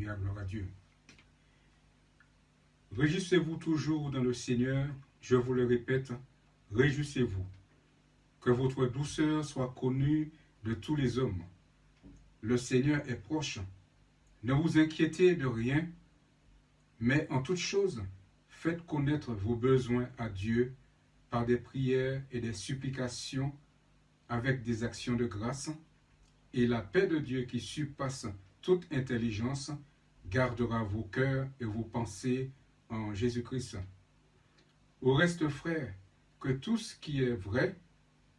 la gloire à Dieu. Réjouissez-vous toujours dans le Seigneur, je vous le répète, réjouissez-vous. Que votre douceur soit connue de tous les hommes. Le Seigneur est proche. Ne vous inquiétez de rien, mais en toute chose, faites connaître vos besoins à Dieu par des prières et des supplications avec des actions de grâce, et la paix de Dieu qui surpasse toute intelligence gardera vos cœurs et vos pensées en Jésus-Christ. Au reste, frères, que tout ce qui est vrai,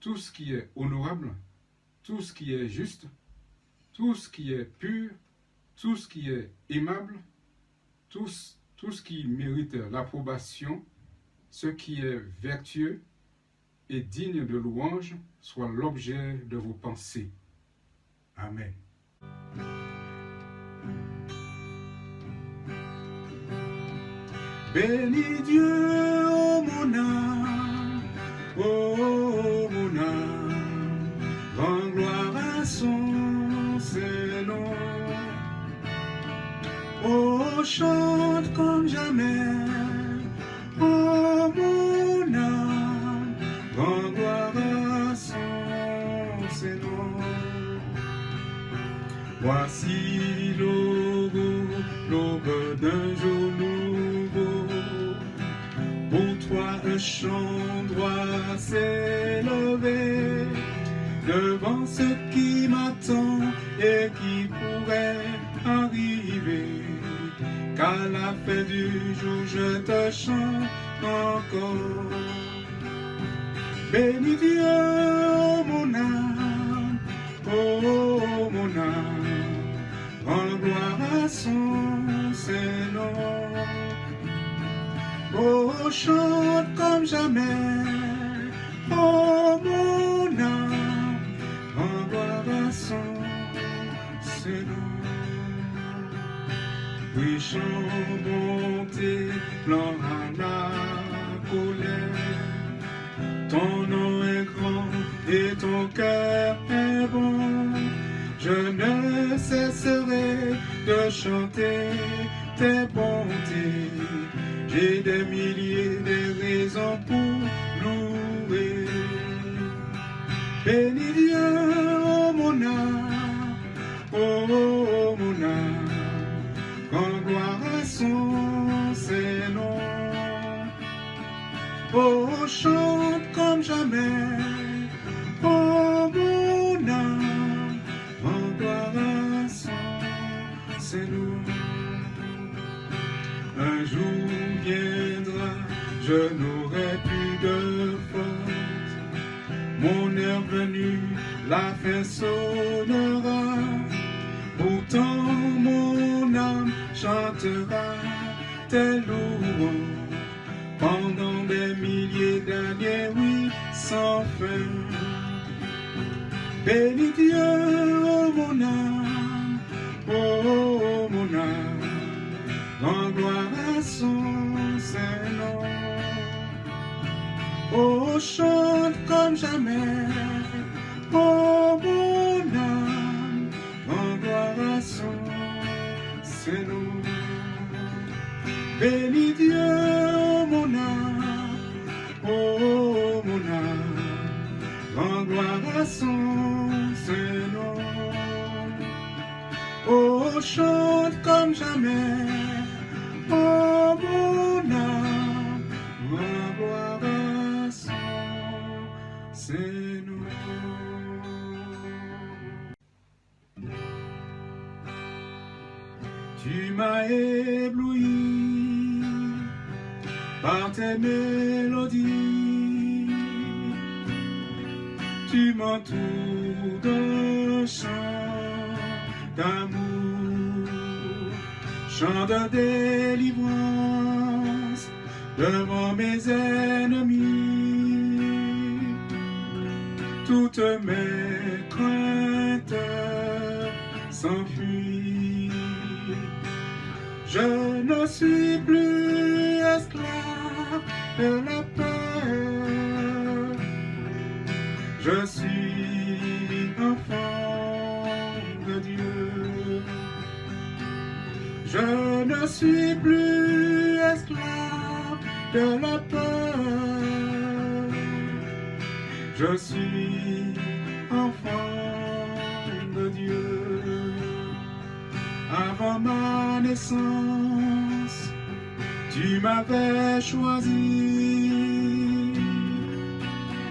tout ce qui est honorable, tout ce qui est juste, tout ce qui est pur, tout ce qui est aimable, tout ce qui mérite l'approbation, ce qui est vertueux et digne de louange, soit l'objet de vos pensées. Amen. Bénis Dieu, ô mon âme, ô mon âme, rends gloire à son Saint-Nom. Oh, chante comme jamais, ô mon âme, rends gloire à son Saint-Nom. Voici l'aube d'un jour nouveau. Pour toi un chant doit s'élever devant ce qui m'attend et qui pourrait arriver. Qu'à la fin du jour je te chante encore. Bénis Dieu, ô mon âme, ô mon âme, rends gloire à son Saint-Nom. Oh, chante comme jamais, oh mon âme, rends gloire à son Saint-Nom. Riche en bonté, lent à la colère, ton nom est grand et ton cœur est bon. Je ne cesserai de chanter tes bontés. J'ai des milliers de raisons pour louer. Bénis Dieu, ô mon âme, ô mon âme, rends gloire à son Saint-Nom. Oh, chante comme jamais, ô mon âme, rends gloire à son Saint-Nom. Un jour viendra, je n'aurai plus de force. Mon heure venue, la fin sonnera. Pourtant mon âme chantera tes louanges pendant des milliers d'années, oui, sans fin. Bénis Dieu, ô mon âme, ô mon âme, rends gloire à son Saint-Nom. Oh, chante comme jamais, oh mon âme, rends gloire à son Saint-Nom. Bénis Dieu, oh mon âme, oh mon âme, rends gloire à son Saint-Nom. Oh, chante comme jamais, oh mon âme, rends gloire à son Saint-Nom. Tu m'as ébloui par tes mélodies, tu m'entoures d'un chant d'amour, chant de délivrance devant mes ennemis. Toutes mes craintes s'enfuient. Je ne suis plus esclave de la peur. Je suis enfant de Dieu. Je ne suis plus esclave de la peur. Je suis enfant de Dieu. Avant ma naissance, tu m'avais choisi,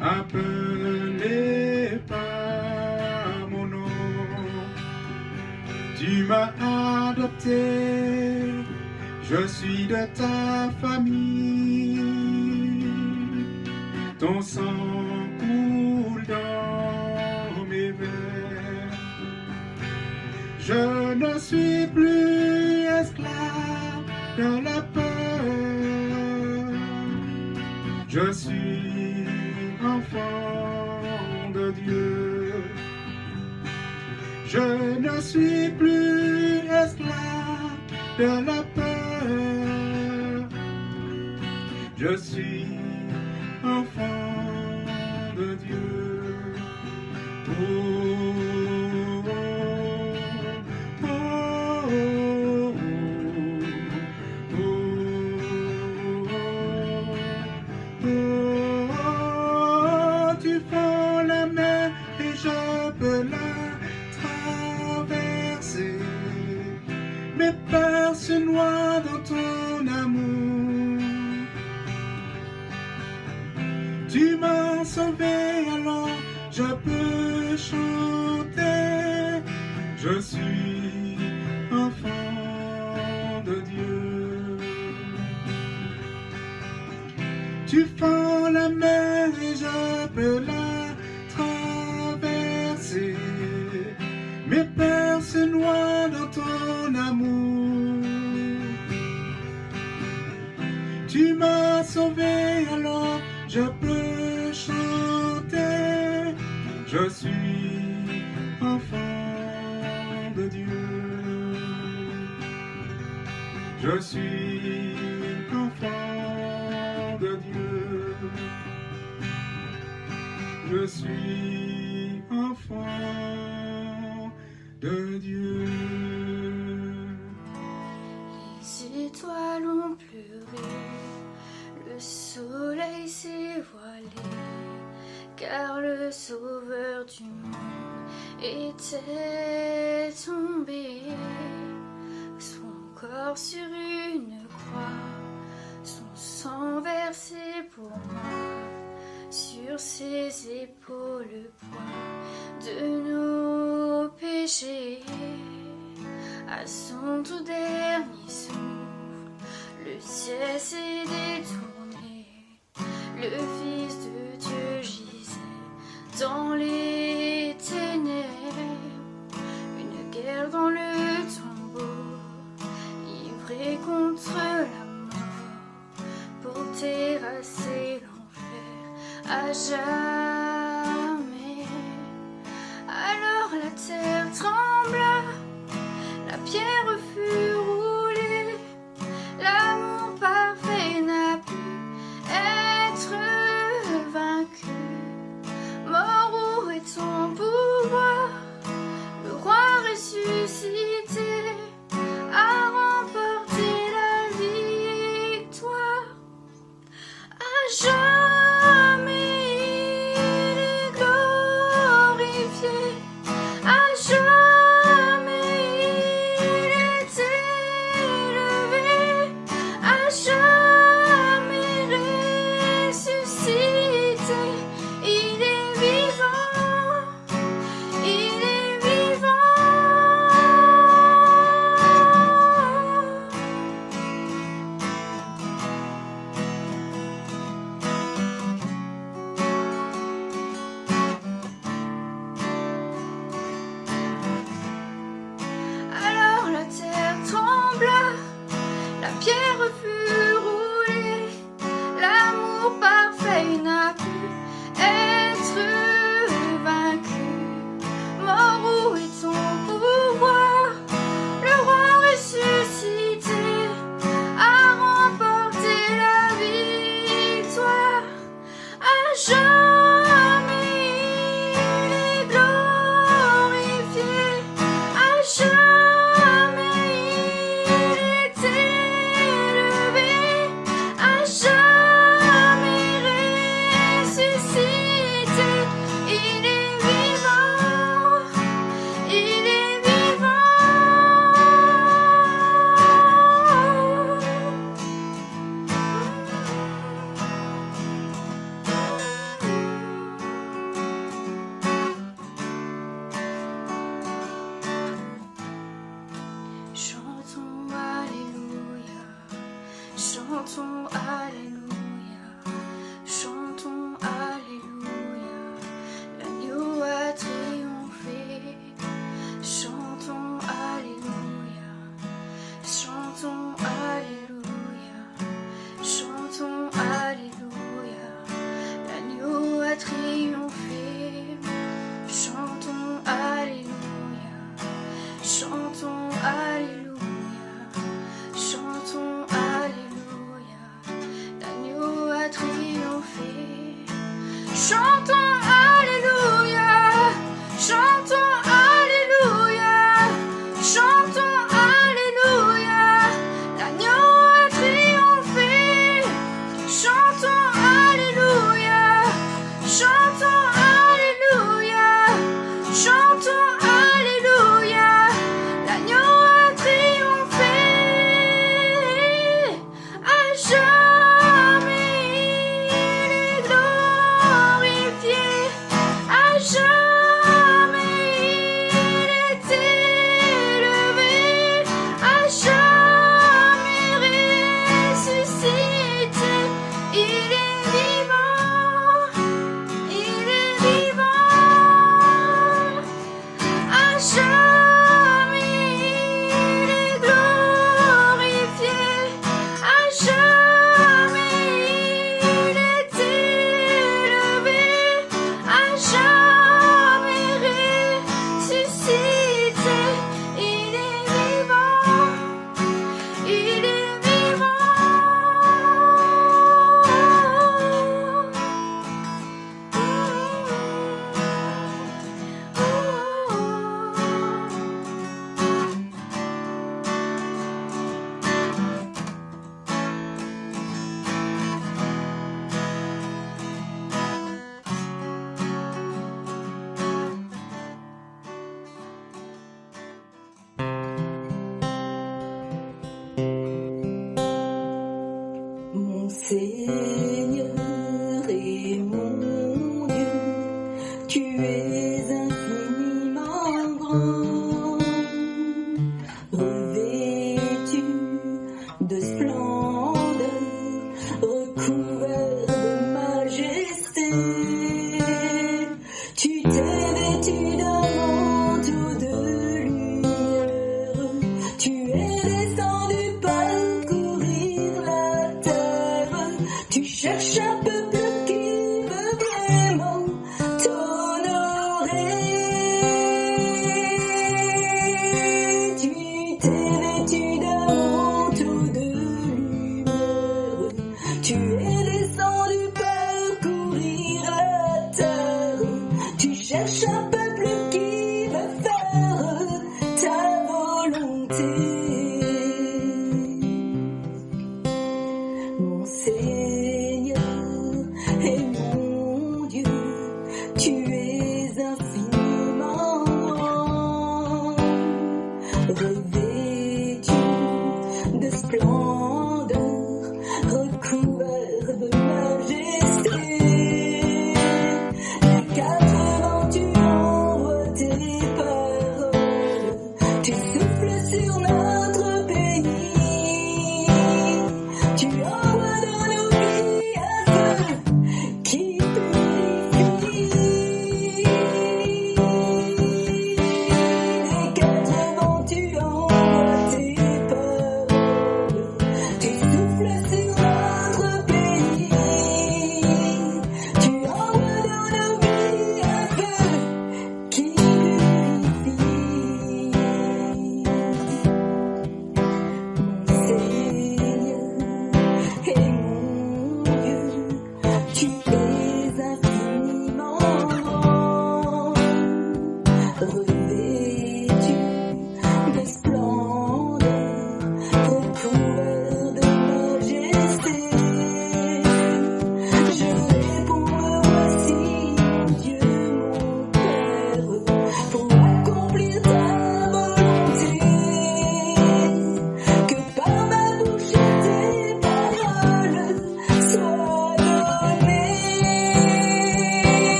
appelé par mon nom. Tu m'as adopté, je suis de ta famille. Ton sang coule dans mes veines. Je ne suis plus esclave de la peur. Je suis enfant de Dieu. Je ne suis plus esclave de la peur. Je suis enfant de Dieu. Oh, oh, oh, oh, oh, tu fends la mer et je peux la traverser. Mes peurs se noient dans ton amour. Tu m'as sauvé, alors je peux chanter. Je suis enfant de Dieu. Tu fends la mer et je peux la traverser. Mes peurs se noient dans ton amour. Tu m'as sauvé, alors je peux chanter. Je suis enfant de Dieu. Je suis enfant de Dieu. Je suis enfant de Dieu. Les étoiles ont pleuré, le soleil s'est voilé, car le sauveur du monde était tombé. Son corps sur une croix, son sang versé pour moi, sur ses épaules le poids de nos péchés. À son tout dernier souffle, le ciel s'est détourné, le Fils de Dieu gisait dans les ténèbres. Une guerre dans le tombeau, livrée contre la mort, pour terrasser l'enfer à jamais. Alors la terre trembla, la pierre fut roulée, l'amour parfait n'a pu être vaincu. Mort, où est ton pouvoir? Le roi ressuscité a remporté la victoire. À jamais il est glorifié, à jamais il est élevé, à jamais ressuscité. Il est vivant, il est vivant. Alors la terre trembla, la pierre fut roulée, l'amour parfait n'a pu être vaincu. Mort, où est ton pouvoir? Le roi ressuscité a remporté la victoire. À jamais il est glorifié, à jamais il Chantons Alléluia, chantons Alléluia, l'agneau a triomphé. Chantons Alléluia, chantons Alléluia, chantons Alléluia, l'agneau a triomphé. Chantons Alléluia, chantons Alléluia, chantons Alléluia,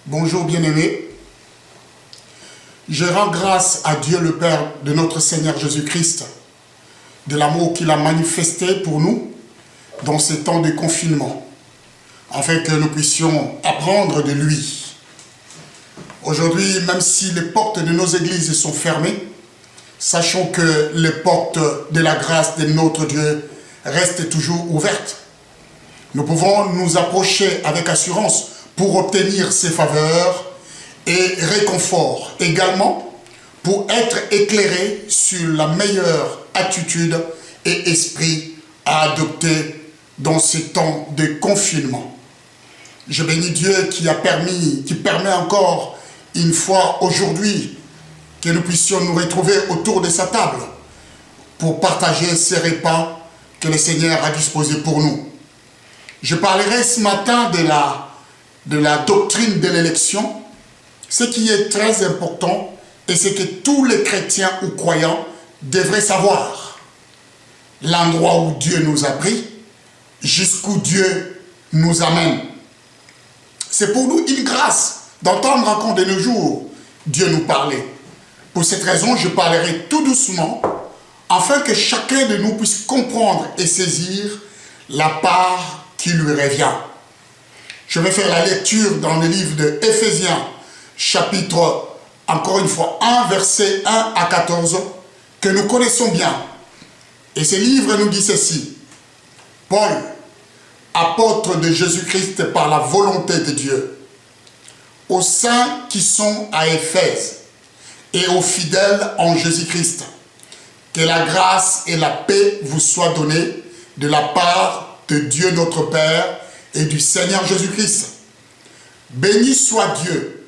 Bonjour bien-aimés. Je rends grâce à Dieu le Père de notre Seigneur Jésus-Christ, de l'amour qu'il a manifesté pour nous dans ces temps de confinement, afin que nous puissions apprendre de lui. Aujourd'hui, même si les portes de nos églises sont fermées, sachons que les portes de la grâce de notre Dieu restent toujours ouvertes. Nous pouvons nous approcher avec assurance pour obtenir ses faveurs et réconfort. Également, pour être éclairés sur la meilleure attitude et esprit à adopter dans ces temps de confinement. Je bénis Dieu qui permet encore une fois aujourd'hui que nous puissions nous retrouver autour de sa table pour partager ces repas que le Seigneur a disposés pour nous. Je parlerai ce matin de la doctrine de l'élection, ce qui est très important et ce que tous les chrétiens ou croyants devraient savoir. L'endroit où Dieu nous a pris, jusqu'où Dieu nous amène. C'est pour nous une grâce d'entendre encore de nos jours Dieu nous parler. Pour cette raison, je parlerai tout doucement afin que chacun de nous puisse comprendre et saisir la part qui lui revient. Je vais faire la lecture dans le livre de Éphésiens, chapitre, encore une fois, 1, versets 1 à 14, que nous connaissons bien. Et ce livre nous dit ceci. Paul, apôtre de Jésus-Christ par la volonté de Dieu, aux saints qui sont à Éphèse et aux fidèles en Jésus-Christ, que la grâce et la paix vous soient données de la part de Dieu notre Père et du Seigneur Jésus-Christ. Béni soit Dieu,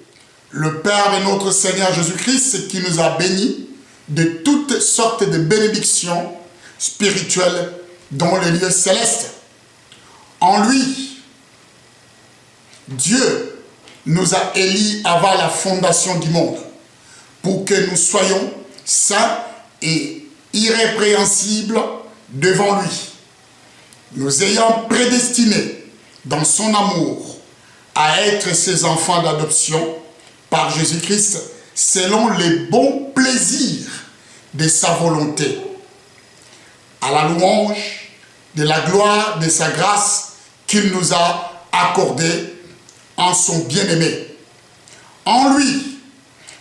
le Père de notre Seigneur Jésus-Christ, qui nous a bénis de toutes sortes de bénédictions spirituelles dans les lieux célestes. En lui, Dieu nous a élis avant la fondation du monde, pour que nous soyons saints et irrépréhensibles devant lui, nous ayant prédestinés dans son amour à être ses enfants d'adoption par Jésus-Christ selon les bons plaisirs de sa volonté, à la louange de la gloire de sa grâce qu'il nous a accordée en son bien-aimé. En lui,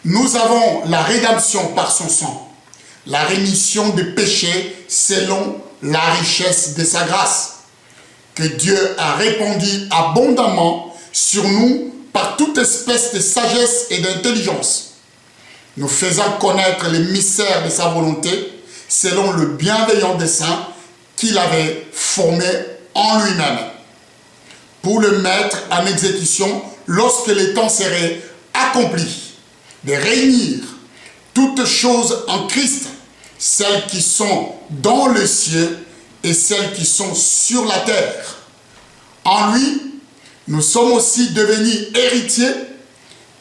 nous avons la rédemption par son sang, la rémission des péchés selon la richesse de sa grâce, que Dieu a répandue abondamment sur nous par toute espèce de sagesse et d'intelligence, nous faisant connaître les mystères de sa volonté selon le bienveillant dessein qu'il avait formé en lui-même, pour le mettre en exécution lorsque les temps seraient accomplis, de réunir toutes choses en Christ, celles qui sont dans le ciel et celles qui sont sur la terre. En lui, nous sommes aussi devenus héritiers,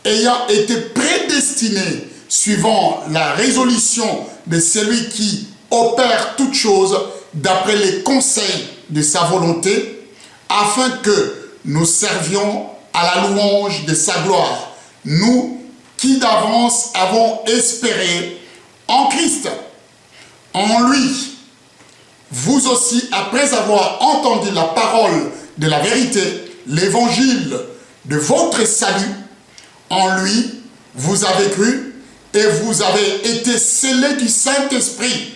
ayant été prédestinés suivant la résolution de celui qui opère toutes choses d'après les conseils de sa volonté, afin que nous servions à la louange de sa gloire, nous qui d'avance avons espéré en Christ. En lui, vous aussi, après avoir entendu la parole de la vérité, l'évangile de votre salut, en lui, vous avez cru et vous avez été scellés du Saint-Esprit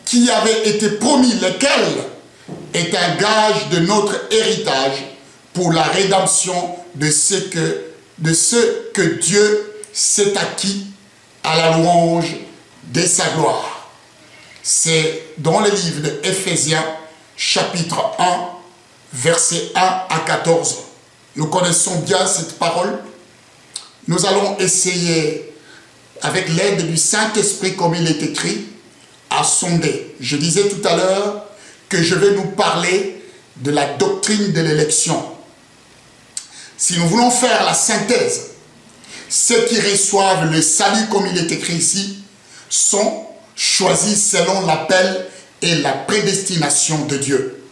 qui avait été promis, lequel est un gage de notre héritage pour la rédemption de ce que Dieu s'est acquis à la louange de sa gloire. C'est dans le livre de Éphésiens, chapitre 1, versets 1 à 14. Nous connaissons bien cette parole. Nous allons essayer, avec l'aide du Saint-Esprit, comme il est écrit, à sonder. Je disais tout à l'heure que je vais nous parler de la doctrine de l'élection. Si nous voulons faire la synthèse, ceux qui reçoivent le salut, comme il est écrit ici, sont choisis selon l'appel et la prédestination de Dieu.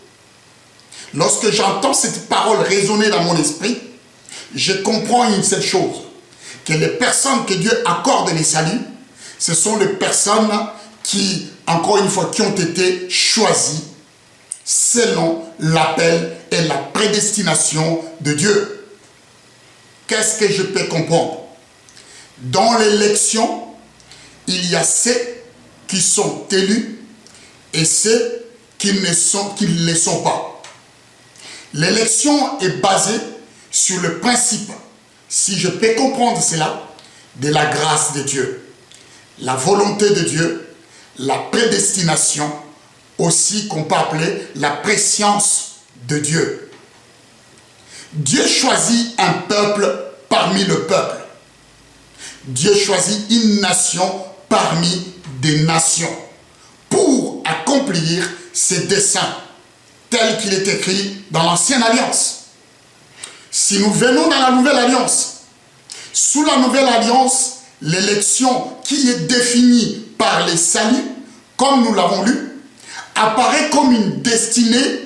Lorsque j'entends cette parole résonner dans mon esprit, je comprends une seule chose, que les personnes que Dieu accorde les saluts, ce sont les personnes qui, encore une fois, qui ont été choisies selon l'appel et la prédestination de Dieu. Qu'est-ce que je peux comprendre? Dans l'élection, il y a ceux qui sont élus et ceux qui ne le sont pas. L'élection est basée sur le principe, si je peux comprendre cela, de la grâce de Dieu, la volonté de Dieu, la prédestination, aussi qu'on peut appeler la préscience de Dieu. Dieu choisit un peuple parmi le peuple. Dieu choisit une nation parmi des nations pour accomplir ses desseins tel qu'il est écrit dans l'Ancienne Alliance. Si nous venons dans la Nouvelle Alliance, sous la Nouvelle Alliance, l'élection qui est définie par les saluts, comme nous l'avons lu, apparaît comme une destinée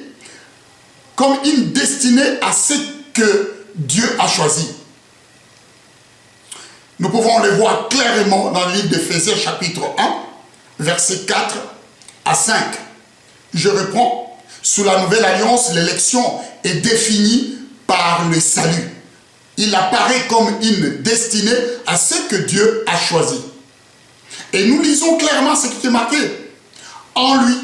à ce que Dieu a choisi. Nous pouvons le voir clairement dans le livre d'Éphésiens chapitre 1, versets 4 à 5. Je reprends. Sous la Nouvelle Alliance, l'élection est définie par le salut. Il apparaît comme une destinée à ce que Dieu a choisi. Et nous lisons clairement ce qui est marqué. En lui,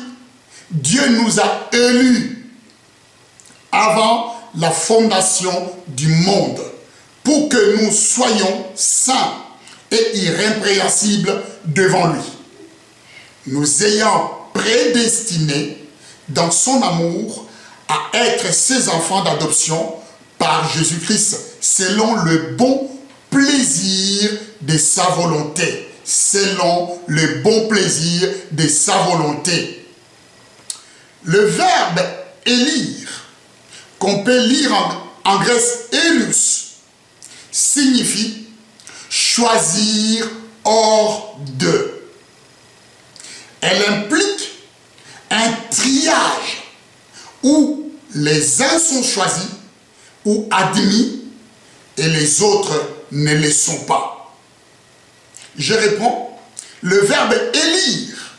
Dieu nous a élus avant la fondation du monde pour que nous soyons saints et irrépréhensibles devant lui. Nous ayant prédestinés dans son amour à être ses enfants d'adoption par Jésus-Christ, selon le bon plaisir de sa volonté. Selon le bon plaisir de sa volonté. Le verbe élire, qu'on peut lire en grec élus, signifie choisir hors d'eux. Elle implique un triage où les uns sont choisis ou admis et les autres ne le sont pas. Je réponds, le verbe élire,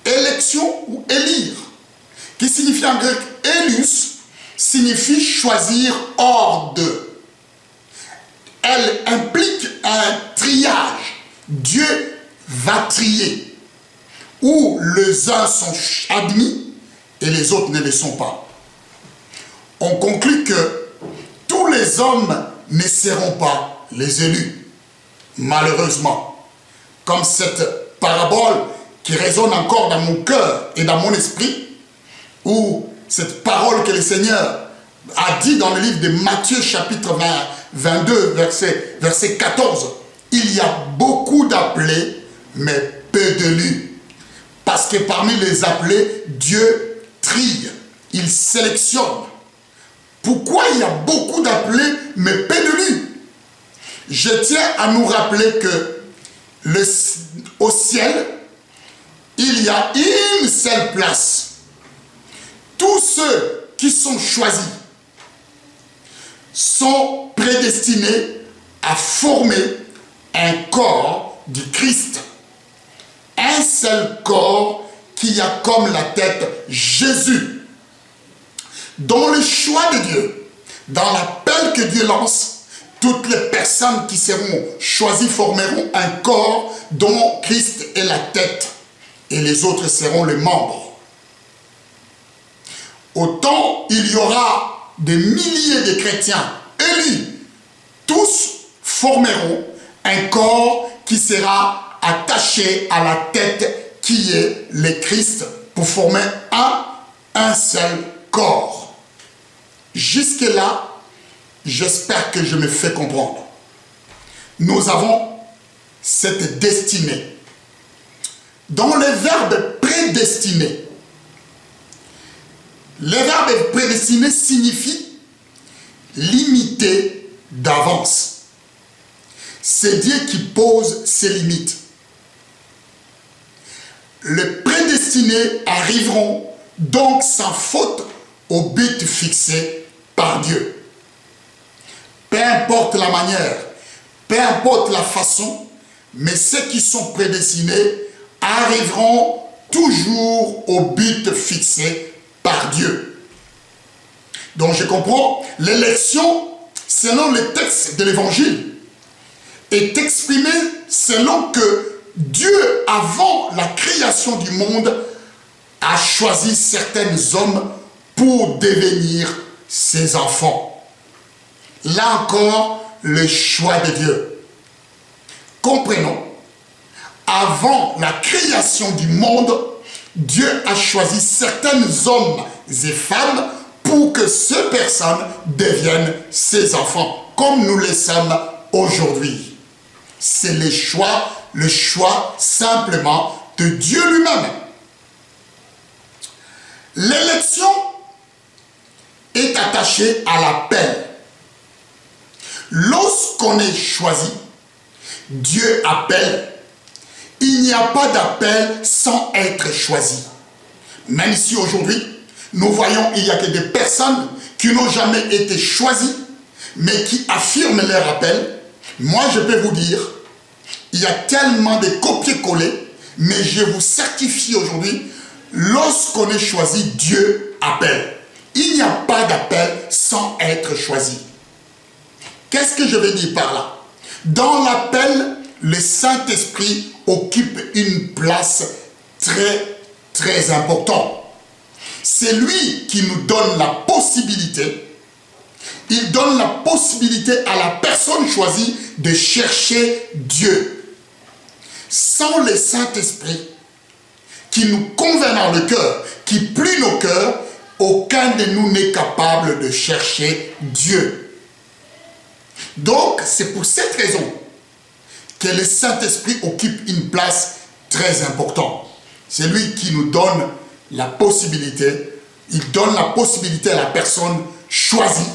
élection ou élire, qui signifie en grec élus, signifie choisir hors d'eux. Elle implique un triage. Dieu va trier, où les uns sont admis et les autres ne le sont pas. On conclut que tous les hommes ne seront pas les élus, malheureusement. Comme cette parabole qui résonne encore dans mon cœur et dans mon esprit, ou cette parole que le Seigneur a dit dans le livre de Matthieu chapitre 22, verset 14. Il y a beaucoup d'appelés, mais peu d'élus. Parce que parmi les appelés, Dieu trie, il sélectionne. Pourquoi il y a beaucoup d'appelés, mais peu d'élus? Je tiens à nous rappeler que au ciel, il y a une seule place. Tous ceux qui sont choisis sont prédestinés à former un corps du Christ. Un seul corps qui a comme la tête Jésus. Dans le choix de Dieu, dans l'appel que Dieu lance, toutes les personnes qui seront choisies formeront un corps dont Christ est la tête et les autres seront les membres. Autant il y aura des milliers de chrétiens élus, tous formeront un corps qui sera attaché à la tête qui est le Christ pour former un seul corps. Jusque-là, j'espère que je me fais comprendre. Nous avons cette destinée. Dans le verbe prédestiné, le verbe prédestiné signifie limité d'avance. C'est Dieu qui pose ses limites. Les prédestinés arriveront donc sans faute au but fixé par Dieu. Peu peu importe la manière, peu importe la façon, mais ceux qui sont prédestinés arriveront toujours au but fixé par Dieu. Donc je comprends, l'élection, selon les textes de l'évangile, est exprimée selon que Dieu, avant la création du monde, a choisi certains hommes pour devenir ses enfants. Là encore, le choix de Dieu. Comprenons, avant la création du monde, Dieu a choisi certains hommes et femmes pour que ces personnes deviennent ses enfants, comme nous le sommes aujourd'hui. C'est le choix simplement de Dieu lui-même. L'élection est attachée à l'appel. Lorsqu'on est choisi, Dieu appelle. Il n'y a pas d'appel sans être choisi. Même si aujourd'hui, nous voyons qu'il n'y a que des personnes qui n'ont jamais été choisies, mais qui affirment leur appel. Moi, je peux vous dire, il y a tellement de copier-coller, mais je vous certifie aujourd'hui, lorsqu'on est choisi, Dieu appelle. Il n'y a pas d'appel sans être choisi. Qu'est-ce que je veux dire par là? Dans l'appel, le Saint-Esprit occupe une place très importante. C'est lui qui nous donne la possibilité, il donne la possibilité à la personne choisie de chercher Dieu. Sans le Saint-Esprit qui nous convainc dans le cœur, qui plie nos cœurs, aucun de nous n'est capable de chercher Dieu. Donc, c'est pour cette raison que le Saint-Esprit occupe une place très importante. C'est lui qui nous donne la possibilité, il donne la possibilité à la personne choisie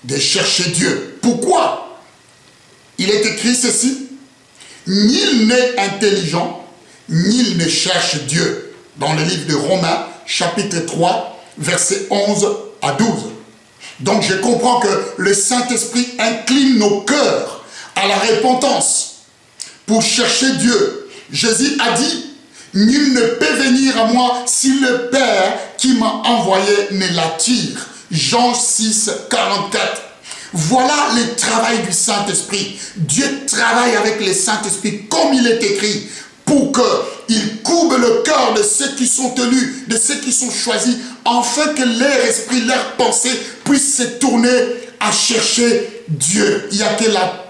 de chercher Dieu. Pourquoi? Il est écrit ceci: nul n'est intelligent, nul ne cherche Dieu. Dans le livre de Romains, chapitre 3, versets 11 à 12. Donc je comprends que le Saint-Esprit incline nos cœurs à la repentance pour chercher Dieu. Jésus a dit: nul ne peut venir à moi si le Père qui m'a envoyé ne l'attire. Jean 6, 44. Voilà le travail du Saint-Esprit. Dieu travaille avec le Saint-Esprit comme il est écrit, pour qu'il courbe le cœur de ceux qui sont élus, de ceux qui sont choisis, afin que leur esprit, leur pensée puissent se tourner à chercher Dieu. Il n'y a que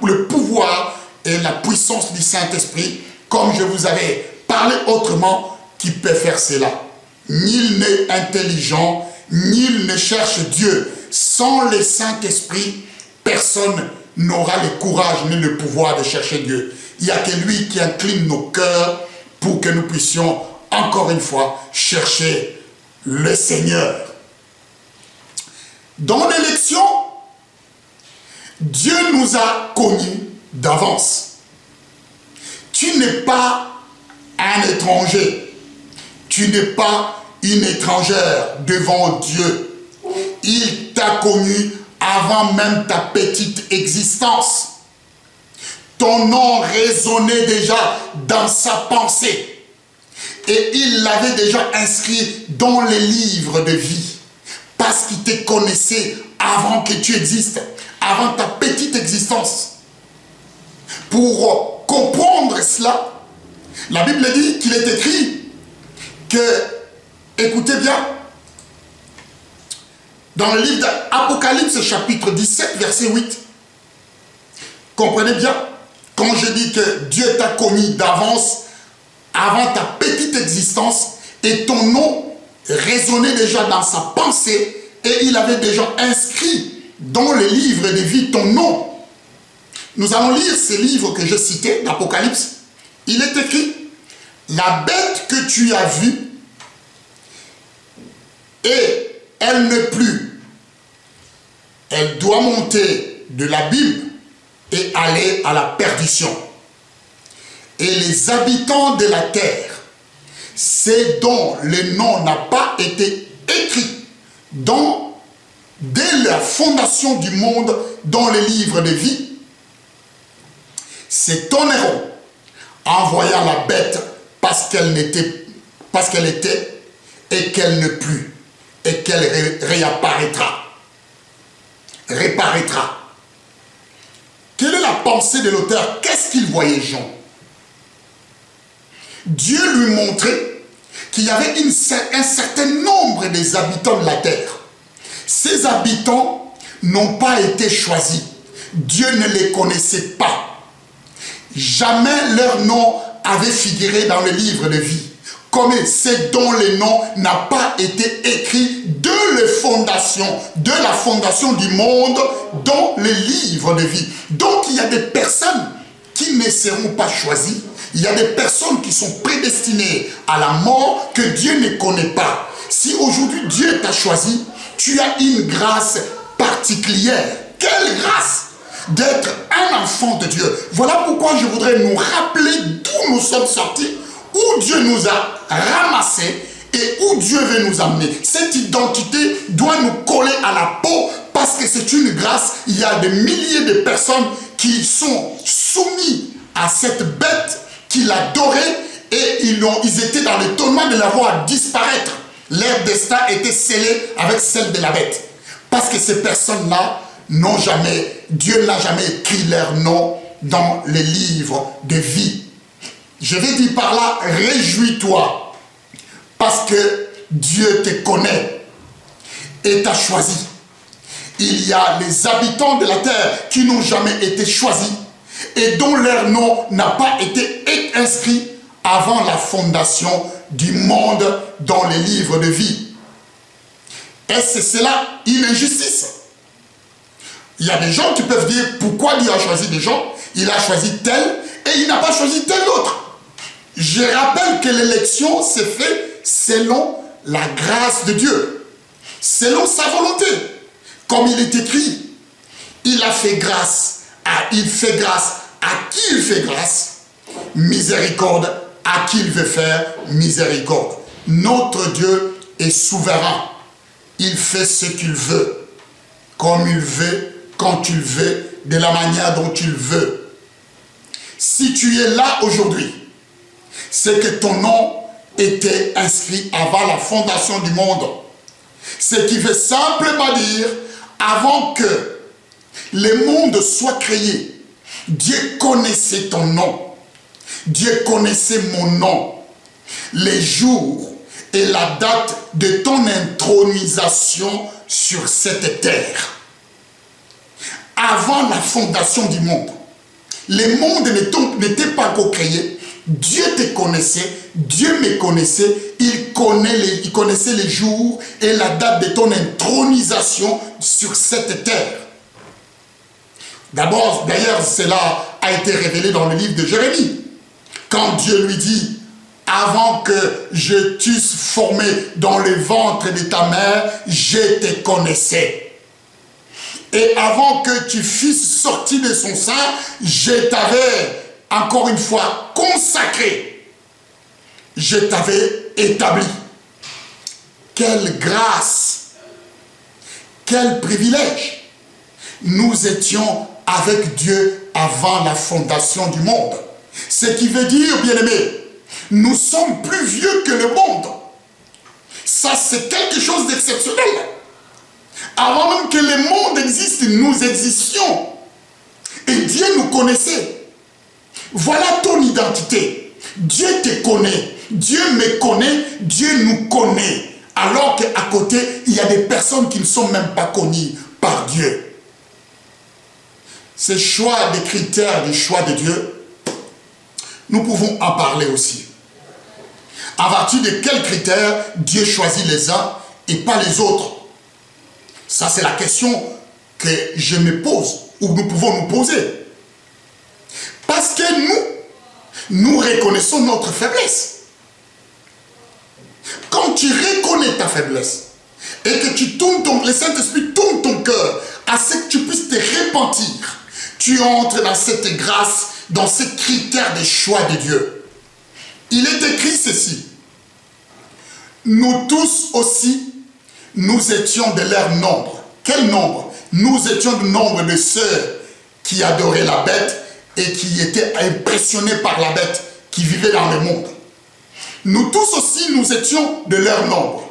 le pouvoir et la puissance du Saint-Esprit, comme je vous avais parlé autrement, qui peut faire cela. Nul n'est intelligent, nul ne cherche Dieu. Sans le Saint-Esprit, personne n'aura le courage ni le pouvoir de chercher Dieu. Il n'y a que lui qui incline nos cœurs pour que nous puissions, encore une fois, chercher le Seigneur. Dans l'élection, Dieu nous a connus d'avance. Tu n'es pas un étranger. Tu n'es pas une étrangère devant Dieu. Il t'a connu avant même ta petite existence. Ton nom résonnait déjà dans sa pensée. Et il l'avait déjà inscrit dans les livres de vie. Parce qu'il te connaissait avant que tu existes, avant ta petite existence. Pour comprendre cela, la Bible dit qu'il est écrit que, écoutez bien, dans le livre d'Apocalypse, chapitre 17, verset 8, comprenez bien, quand je dis que Dieu t'a connu d'avance, avant ta petite existence, et ton nom résonnait déjà dans sa pensée, et il avait déjà inscrit dans le livre de vie ton nom. Nous allons lire ce livre que je citais, d'Apocalypse. Il est écrit: la bête que tu as vue, et elle ne plus. Elle doit monter de l'abîme et aller à la perdition. Et les habitants de la terre, ceux dont le nom n'a pas été écrit dans dès la fondation du monde dans les livres de vie, c'est ton héros, envoyant la bête parce qu'elle était et qu'elle ne plus, et qu'elle réapparaîtra. Quelle est la pensée de l'auteur? Qu'est-ce qu'il voyait, Jean? Dieu lui montrait qu'il y avait un certain nombre des habitants de la terre. Ces habitants n'ont pas été choisis. Dieu ne les connaissait pas. Jamais leur nom avait figuré dans le livre de vie. Comme c'est dont le nom n'a pas été écrit de la fondation du monde dans le livre de vie. Donc il y a des personnes qui ne seront pas choisies. Il y a des personnes qui sont prédestinées à la mort que Dieu ne connaît pas. Si aujourd'hui Dieu t'a choisi, tu as une grâce particulière. Quelle grâce d'être un enfant de Dieu. Voilà pourquoi je voudrais nous rappeler d'où nous sommes sortis, où Dieu nous a ramassés et où Dieu veut nous amener. Cette identité doit nous coller à la peau parce que c'est une grâce. Il y a des milliers de personnes qui sont soumis à cette bête qui l'adoraient et ils étaient dans l'étonnement de la voir disparaître. Leur destin était scellé avec celle de la bête. Parce que ces personnes-là n'ont jamais, Dieu n'a jamais écrit leur nom dans les livres de vie. Je vais dire par là, réjouis-toi, parce que Dieu te connaît et t'a choisi. Il y a les habitants de la terre qui n'ont jamais été choisis et dont leur nom n'a pas été inscrit avant la fondation du monde dans les livres de vie. Est-ce cela une injustice? Il y a des gens qui peuvent dire pourquoi Dieu a choisi des gens, il a choisi tel et il n'a pas choisi tel autre. Je rappelle que l'élection s'est faite selon la grâce de Dieu, selon sa volonté. Comme il est écrit, il fait grâce à qui il fait grâce, miséricorde à qui il veut faire miséricorde. Notre Dieu est souverain. Il fait ce qu'il veut, comme il veut, quand il veut, de la manière dont il veut. Si tu es là aujourd'hui, c'est que ton nom était inscrit avant la fondation du monde. Ce qui veut simplement dire, avant que le monde soit créé, Dieu connaissait ton nom. Dieu connaissait mon nom, les jours et la date de ton intronisation sur cette terre. Avant la fondation du monde, le monde n'était pas encore créé. Dieu te connaissait, Dieu me connaissait, il connaissait les jours et la date de ton intronisation sur cette terre. D'abord, d'ailleurs, cela a été révélé dans le livre de Jérémie. Quand Dieu lui dit, avant que je t'eusse formé dans le ventre de ta mère, je te connaissais. Et avant que tu fusses sorti de son sein, je t'avais, encore une fois, consacré. Je t'avais établi. Quelle grâce! Quel privilège! Nous étions avec Dieu avant la fondation du monde. Ce qui veut dire, bien-aimés, nous sommes plus vieux que le monde. Ça, c'est quelque chose d'exceptionnel. Avant même que le monde existe, nous existions. Et Dieu nous connaissait. Voilà ton identité. Dieu te connaît. Dieu me connaît. Dieu nous connaît. Alors qu'à côté, il y a des personnes qui ne sont même pas connues par Dieu. Ces choix des critères du choix de Dieu, nous pouvons en parler aussi. À partir de quels critères Dieu choisit les uns et pas les autres? Ça, c'est la question que je me pose, ou nous pouvons nous poser. Parce que nous reconnaissons notre faiblesse. Quand tu reconnais ta faiblesse et que tu tournes le Saint-Esprit tourne ton cœur à ce que tu puisses te repentir, tu entres dans cette grâce, dans ces critères des choix de Dieu. Il est écrit ceci. Nous tous aussi, nous étions de leur nombre. Quel nombre? Nous étions du nombre de ceux qui adoraient la bête et qui étaient impressionnés par la bête qui vivait dans le monde. Nous tous aussi, nous étions de leur nombre.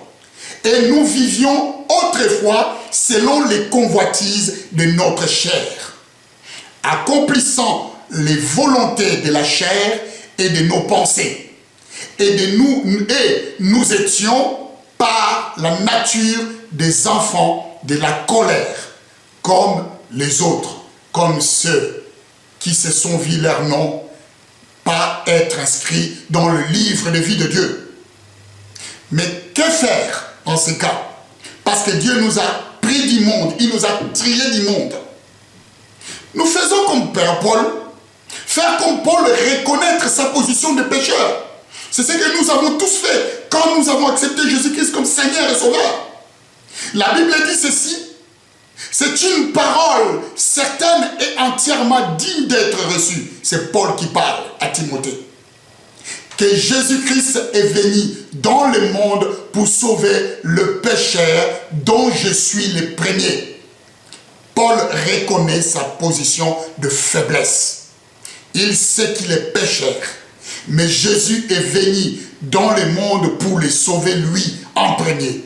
Et nous vivions autrefois selon les convoitises de notre chair, accomplissant les volontés de la chair et de nos pensées. Et nous étions par la nature des enfants de la colère, comme les autres, comme ceux qui se sont vus leur nom pas être inscrits dans le livre de vie de Dieu. Mais que faire en ce cas? Parce que Dieu nous a pris du monde, il nous a triés du monde. Nous faisons comme Père Paul, faire comme Paul, reconnaître sa position de pécheur. C'est ce que nous avons tous fait quand nous avons accepté Jésus-Christ comme Seigneur et Sauveur. La Bible dit ceci, c'est une parole certaine et entièrement digne d'être reçue. C'est Paul qui parle à Timothée. Que Jésus-Christ est venu dans le monde pour sauver le pécheur dont je suis le premier. Paul reconnaît sa position de faiblesse. Il sait qu'il est pécheur. Mais Jésus est venu dans le monde pour le sauver lui en premier.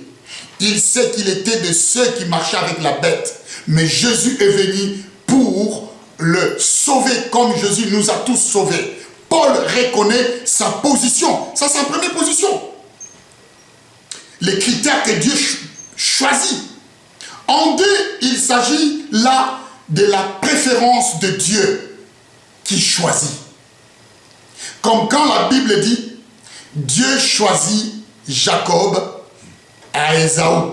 Il sait qu'il était de ceux qui marchaient avec la bête. Mais Jésus est venu pour le sauver comme Jésus nous a tous sauvés. Paul reconnaît sa position. Ça, c'est la première position. Les critères que Dieu choisit. En deux, il s'agit là de la préférence de Dieu qui choisit. Comme quand la Bible dit, Dieu choisit Jacob à Ésaü.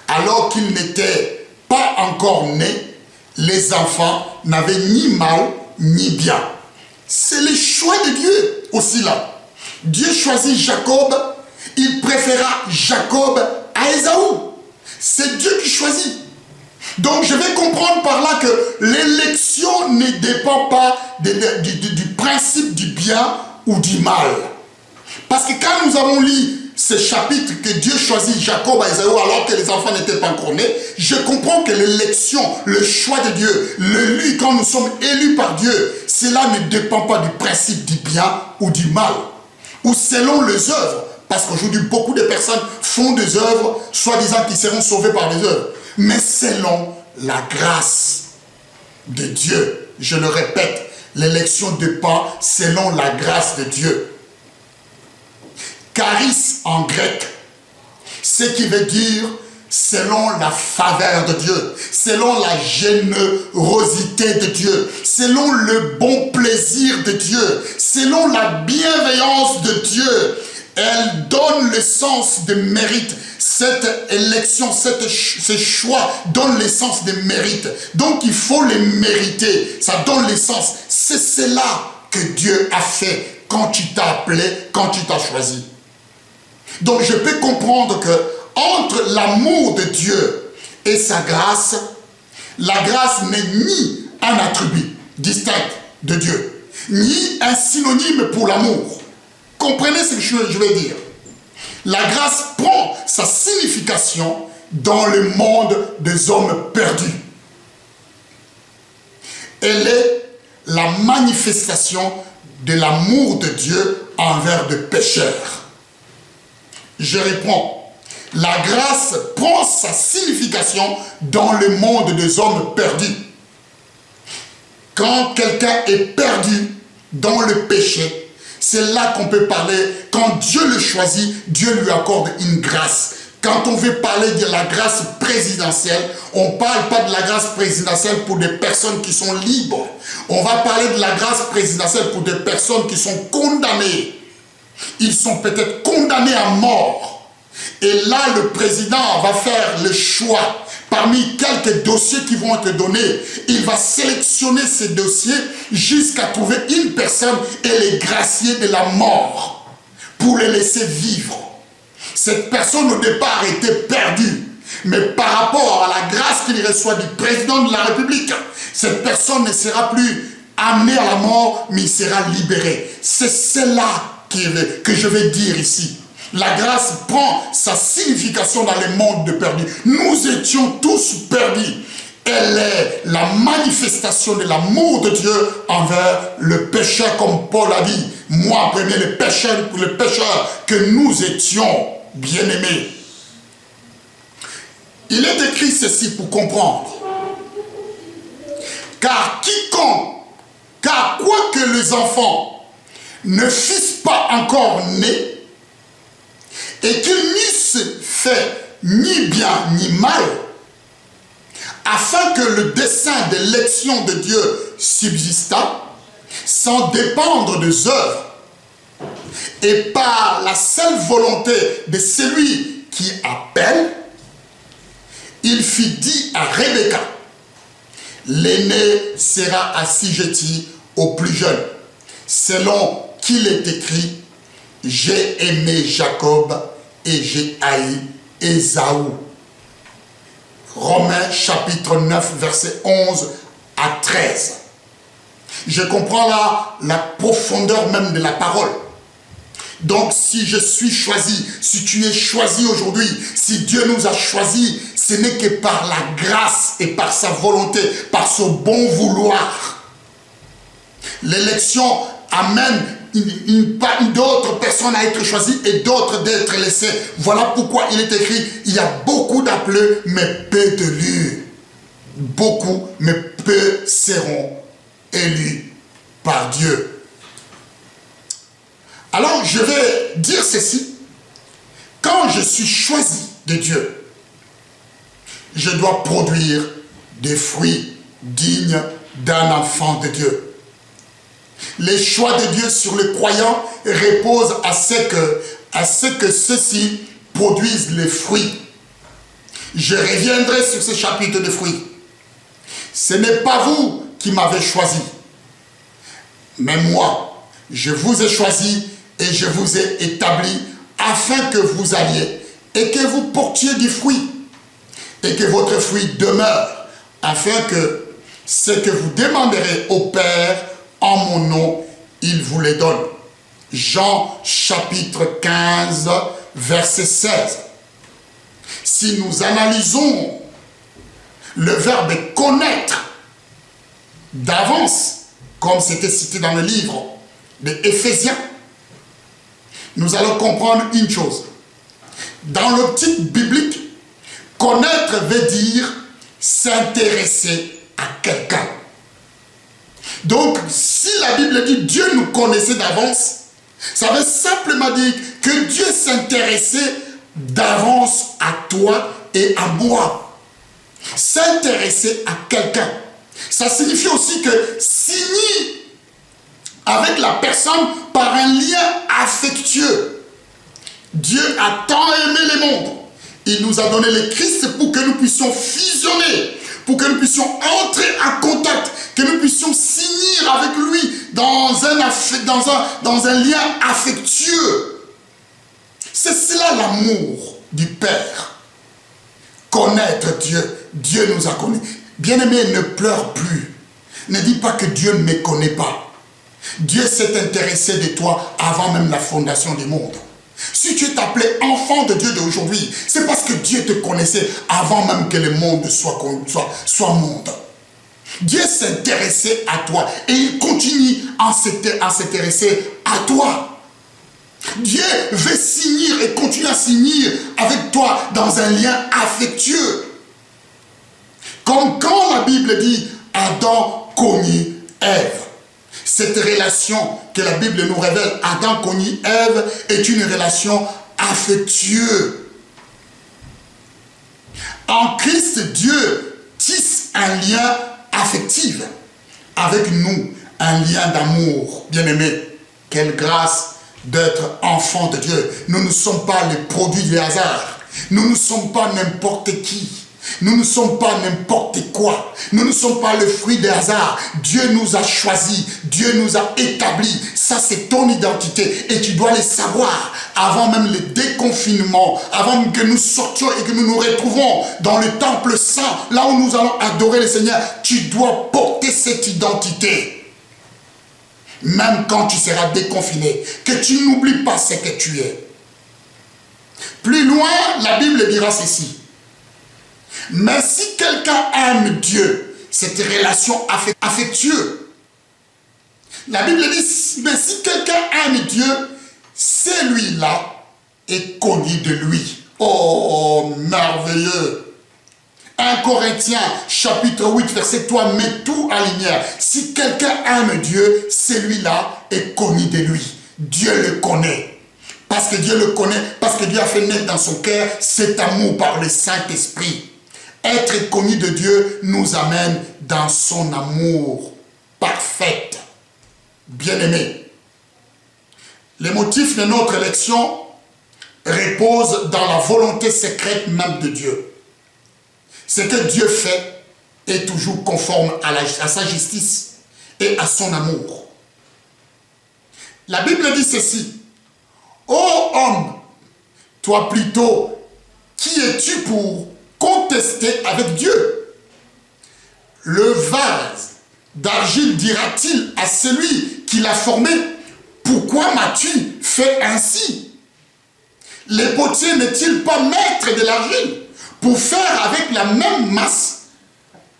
Alors qu'il n'était pas encore né, les enfants n'avaient ni mal ni bien. C'est le choix de Dieu aussi là. Dieu choisit Jacob, il préféra Jacob à Ésaü. C'est Dieu qui choisit. Donc je vais comprendre par là que l'élection ne dépend pas du principe du bien ou du mal. Parce que quand nous avons lu ce chapitre que Dieu choisit Jacob à Ésaü alors que les enfants n'étaient pas encore nés, je comprends que l'élection, le choix de Dieu, l'élu, quand nous sommes élus par Dieu, cela ne dépend pas du principe du bien ou du mal, ou selon les œuvres. Parce qu'aujourd'hui, beaucoup de personnes font des œuvres, soi-disant qu'ils seront sauvés par les œuvres. Mais selon la grâce de Dieu, je le répète, l'élection dépend selon la grâce de Dieu. Charis en grec, ce qui veut dire selon la faveur de Dieu, selon la générosité de Dieu, selon le bon plaisir de Dieu, selon la bienveillance de Dieu. Elle donne le sens de mérite. Cette élection, ce choix donne le sens de mérite. Donc il faut le mériter. Ça donne le sens. C'est cela que Dieu a fait quand tu t'as appelé, quand tu t'as choisi. Donc je peux comprendre que entre l'amour de Dieu et sa grâce, la grâce n'est ni un attribut distinct de Dieu, ni un synonyme pour l'amour. Comprenez ce que je vais dire. La grâce prend sa signification dans le monde des hommes perdus. Elle est la manifestation de l'amour de Dieu envers des pécheurs. Je réponds. La grâce prend sa signification dans le monde des hommes perdus. Quand quelqu'un est perdu dans le péché, c'est là qu'on peut parler, quand Dieu le choisit, Dieu lui accorde une grâce. Quand on veut parler de la grâce présidentielle, on ne parle pas de la grâce présidentielle pour des personnes qui sont libres. On va parler de la grâce présidentielle pour des personnes qui sont condamnées. Ils sont peut-être condamnés à mort. Et là, le président va faire le choix. Parmi quelques dossiers qui vont être donnés, il va sélectionner ces dossiers jusqu'à trouver une personne et les gracier de la mort pour les laisser vivre. Cette personne au départ était perdue, mais par rapport à la grâce qu'il reçoit du président de la République, cette personne ne sera plus amenée à la mort, mais il sera libéré. C'est cela que je vais dire ici. La grâce prend sa signification dans le monde de perdus. Nous étions tous perdus. Elle est la manifestation de l'amour de Dieu envers le pécheur, comme Paul a dit. Moi, premier, le pécheur que nous étions bien-aimés. Il est écrit ceci pour comprendre. Car quoique les enfants ne fussent pas encore nés, et qu'ils n'eussent fait ni bien ni mal, afin que le dessein d'élection de Dieu subsistât, sans dépendre des œuvres, et par la seule volonté de celui qui appelle, il fit dit à Rebecca, l'aîné sera assujetti au plus jeune, selon qu'il est écrit, j'ai aimé Jacob et j'ai haï Ésaü. Romains chapitre 9, verset 11 à 13. Je comprends là la profondeur même de la parole. Donc si je suis choisi, si tu es choisi aujourd'hui, si Dieu nous a choisis, ce n'est que par la grâce et par sa volonté, par son bon vouloir. L'élection amène d'autres personnes à être choisies et d'autres d'être laissées. Voilà pourquoi il est écrit, il y a beaucoup d'appelés, mais peu d'élus. Beaucoup, mais peu seront élus par Dieu. Alors, je vais dire ceci. Quand je suis choisi de Dieu, je dois produire des fruits dignes d'un enfant de Dieu. Les choix de Dieu sur les croyants reposent à ce que ceux-ci produisent les fruits. Je reviendrai sur ce chapitre de fruits. Ce n'est pas vous qui m'avez choisi, mais moi, je vous ai choisi et je vous ai établi afin que vous alliez et que vous portiez du fruit et que votre fruit demeure, afin que ce que vous demanderez au Père en mon nom, il vous les donne. Jean chapitre 15, verset 16. Si nous analysons le verbe connaître d'avance, comme c'était cité dans le livre de Éphésiens, nous allons comprendre une chose. Dans l'optique biblique, connaître veut dire s'intéresser à quelqu'un. Donc, si la Bible dit Dieu nous connaissait d'avance, ça veut simplement dire que Dieu s'intéressait d'avance à toi et à moi. S'intéresser à quelqu'un. Ça signifie aussi que signer avec la personne par un lien affectueux. Dieu a tant aimé le monde. Il nous a donné le Christ pour que nous puissions fusionner, pour que nous puissions entrer en contact, que nous puissions signer avec lui dans un lien affectueux. C'est cela l'amour du Père. Connaître Dieu. Dieu nous a connus. Bien-aimé, ne pleure plus. Ne dis pas que Dieu ne me connaît pas. Dieu s'est intéressé de toi avant même la fondation du monde. Si tu es appelé enfant de Dieu d'aujourd'hui, c'est parce que Dieu te connaissait avant même que le monde soit monde. Dieu s'intéressait à toi et il continue à s'intéresser à toi. Dieu veut signer et continue à signer avec toi dans un lien affectueux. Comme quand la Bible dit Adam connut Ève. Cette relation que la Bible nous révèle, Adam connut Ève, est une relation affectueuse. En Christ, Dieu tisse un lien affectif avec nous, un lien d'amour. Bien-aimé, quelle grâce d'être enfant de Dieu. Nous ne sommes pas les produits du hasard. Nous ne sommes pas n'importe qui. Nous ne sommes pas n'importe quoi. Nous ne sommes pas le fruit des hasards. Dieu nous a choisis. Dieu nous a établis. Ça, c'est ton identité. Et tu dois le savoir avant même le déconfinement, avant même que nous sortions et que nous nous retrouvons dans le temple saint, là où nous allons adorer le Seigneur. Tu dois porter cette identité. Même quand tu seras déconfiné. Que tu n'oublies pas ce que tu es. Plus loin, la Bible dira ceci. Mais si quelqu'un aime Dieu, cette relation affectueuse, la Bible dit, mais si quelqu'un aime Dieu, celui-là est connu de lui. Oh, merveilleux! 1 Corinthiens, chapitre 8, verset 3, met tout en lumière. Si quelqu'un aime Dieu, celui-là est connu de lui. Dieu le connaît. Parce que Dieu le connaît, parce que Dieu a fait naître dans son cœur cet amour par le Saint-Esprit. Être connu de Dieu nous amène dans son amour parfait. Bien-aimé, les motifs de notre élection reposent dans la volonté secrète même de Dieu. Ce que Dieu fait est toujours conforme à sa justice et à son amour. La Bible dit ceci. Ô homme, toi plutôt, qui es-tu pour contester avec Dieu? Le vase d'argile dira-t-il à celui qui l'a formé, pourquoi m'as-tu fait ainsi? Les potiers n'est-il pas maître de l'argile pour faire avec la même masse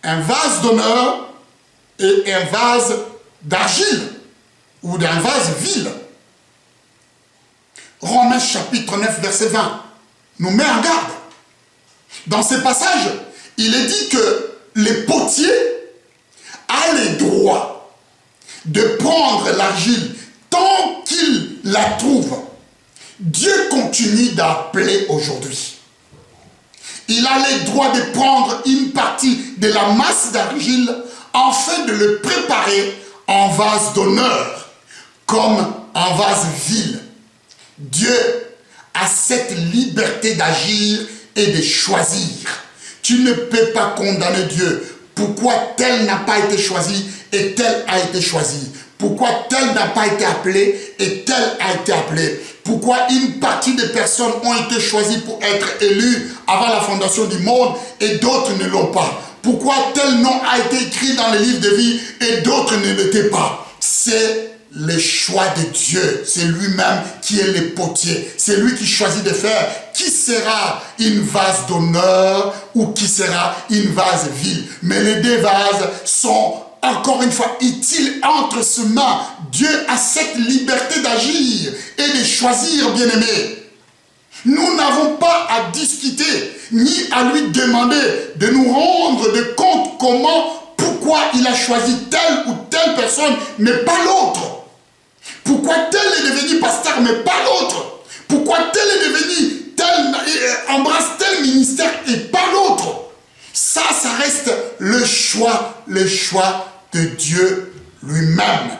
un vase d'honneur et un vase d'argile ou d'un vase vil? Romains chapitre 9 verset 20 nous met en garde. Dans ce passage, il est dit que les potiers a le droit de prendre l'argile tant qu'il la trouve. Dieu continue d'appeler aujourd'hui. Il a le droit de prendre une partie de la masse d'argile afin de le préparer en vase d'honneur, comme en vase vil. Dieu a cette liberté d'agir et de choisir. Tu ne peux pas condamner Dieu. Pourquoi tel n'a pas été choisi et tel a été choisi? Pourquoi tel n'a pas été appelé et tel a été appelé? Pourquoi une partie des personnes ont été choisies pour être élues avant la fondation du monde et d'autres ne l'ont pas? Pourquoi tel nom a été écrit dans le livre de vie et d'autres ne l'étaient pas? C'est le choix de Dieu. C'est lui-même qui est le potier. C'est lui qui choisit de faire qui sera une vase d'honneur ou qui sera une vase vile. Mais les deux vases sont encore une fois utiles entre ses mains. Dieu a cette liberté d'agir et de choisir, bien-aimé. Nous n'avons pas à discuter ni à lui demander de nous rendre de compte pourquoi il a choisi telle ou telle personne mais pas l'autre. Pourquoi tel est devenu pasteur mais pas l'autre? Pourquoi tel est devenu embrasse tel ministère et pas l'autre? Ça reste le choix de Dieu lui-même.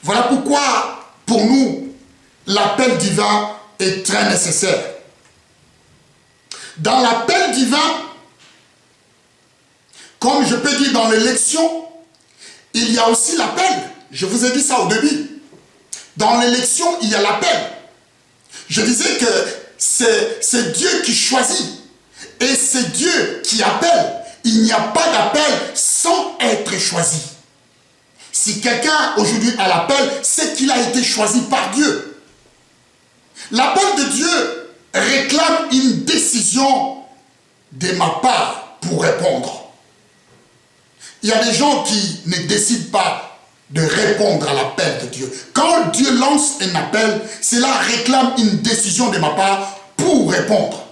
Voilà pourquoi, pour nous, l'appel divin est très nécessaire. Dans l'appel divin, comme je peux dire dans l'élection, il y a aussi l'appel. Je vous ai dit ça au début. Dans l'élection, il y a l'appel. Je disais que c'est Dieu qui choisit. Et c'est Dieu qui appelle. Il n'y a pas d'appel sans être choisi. Si quelqu'un aujourd'hui a l'appel, c'est qu'il a été choisi par Dieu. L'appel de Dieu réclame une décision de ma part pour répondre. Il y a des gens qui ne décident pas de répondre à l'appel de Dieu. Quand Dieu lance un appel, cela réclame une décision de ma part pour répondre.